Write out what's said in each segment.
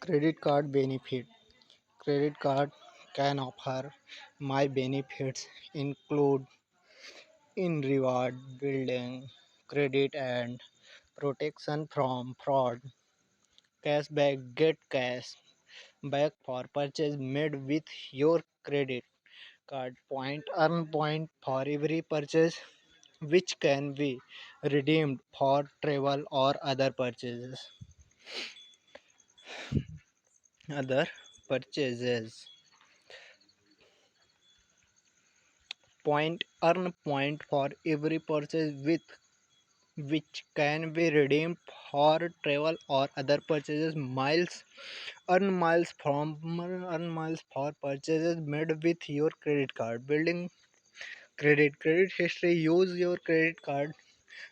Credit card benefit. Credit card can offer my benefits include in reward building credit and protection from fraud. Cashback get cash back for purchase made with your credit card. Point earn point for every purchase which can be redeemed for travel or other purchases. Point earn point for every purchase with which can be redeemed for travel or other purchases. Miles earn miles for purchases made with your credit card. Building credit history. Use your credit card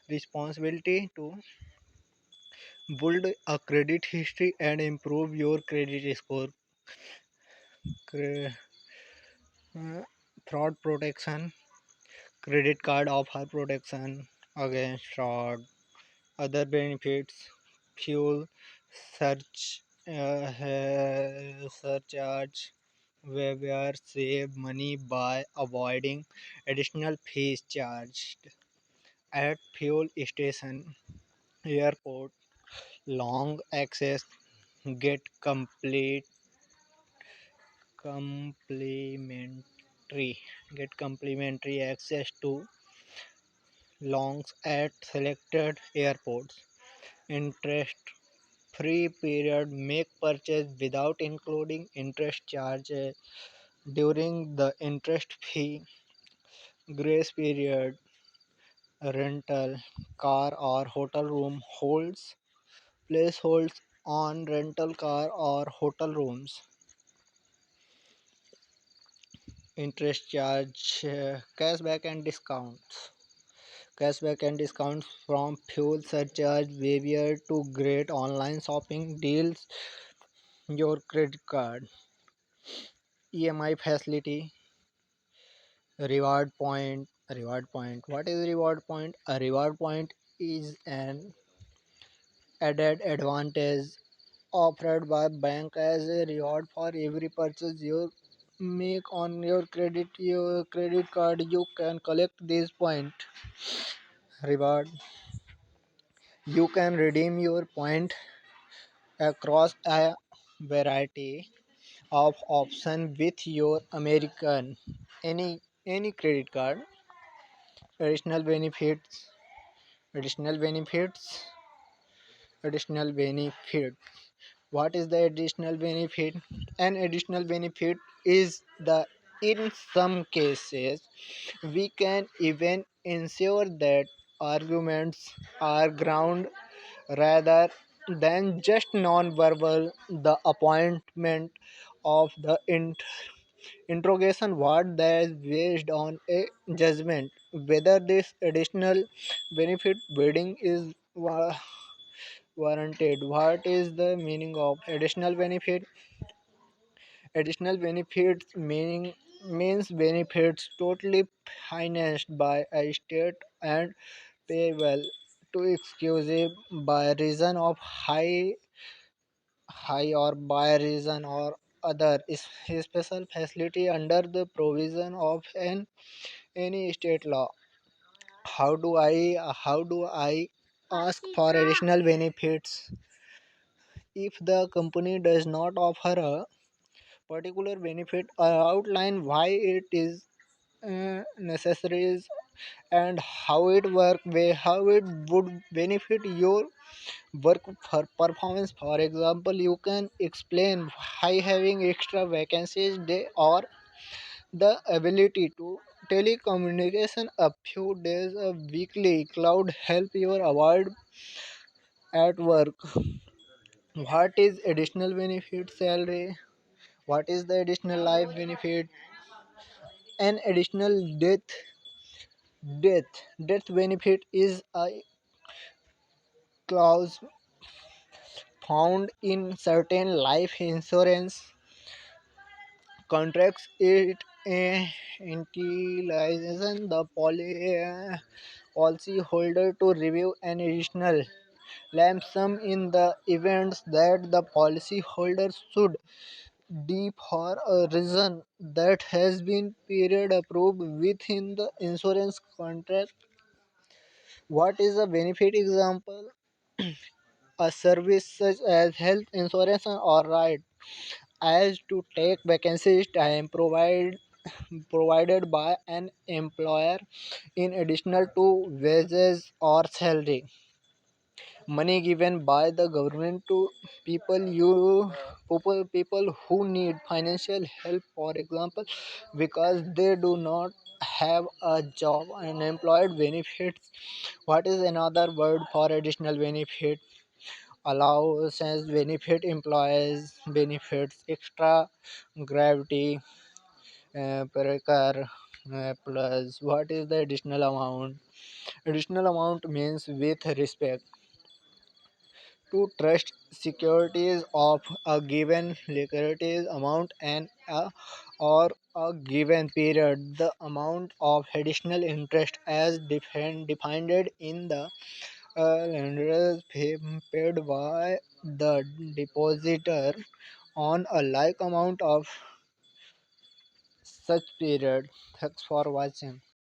responsibility to build a credit history and improve your credit score. Cre- uh, Fraud protection. Credit card offer protection against fraud. Other benefits: fuel search surcharge, where save money by avoiding additional fees charged at fuel station, airport. Long access get complimentary complimentary access to longs at selected airports. Interest free period. Make purchase without including interest charges during the interest fee. Grace period. Rental car or hotel room holds place holds on rental car or hotel rooms. Interest charge. Cashback and discounts. Cashback and discounts from fuel surcharge waiver to great online shopping deals. Your credit card. EMI facility. Reward point. What is reward point? A reward point is an added advantage offered by bank as a reward for every purchase you make on your credit card. You can collect these point reward. You can redeem your point across a variety of options with your American any credit card. Additional benefits. Additional benefits. Additional benefit. What is the additional benefit? An additional benefit is the in some cases we can even ensure that arguments are ground rather than just non-verbal. The appointment of the interrogation what that is based on a judgment whether this additional benefit bidding is warranted. What is the meaning of additional benefit? Additional benefits means benefits totally financed by a state and payable to exclusive by reason of high or by reason or other special facility under the provision of any state law. How do I ask for additional benefits? If the company does not offer a particular benefit or outline why it is necessary and how it would benefit your work for performance. For example, you can explain why having extra vacancies day or the ability to telecommunication a few days a weekly cloud help you avoid at work. What is additional benefit? Salary. What is the additional life benefit? An additional death benefit is a clause found in certain life insurance contracts. It entitles the policy holder to review an additional lump sum in the events that the policyholder should deep for a reason that has been period approved within the insurance contract. What is a benefit example? A service such as health insurance or right as to take vacancies time provided by an employer in additional to wages or salary. Money given by the government to people who need financial help, for example, because they do not have a job. Unemployed benefits. What is another word for additional benefit? Allows as benefit, employees benefits, extra gravity, per plus. What is the additional amount? Additional amount means with respect to trust securities of a given liquidated amount and or a given period, the amount of additional interest as defined in the lender paid by the depositor on a like amount of such period. Thanks for watching.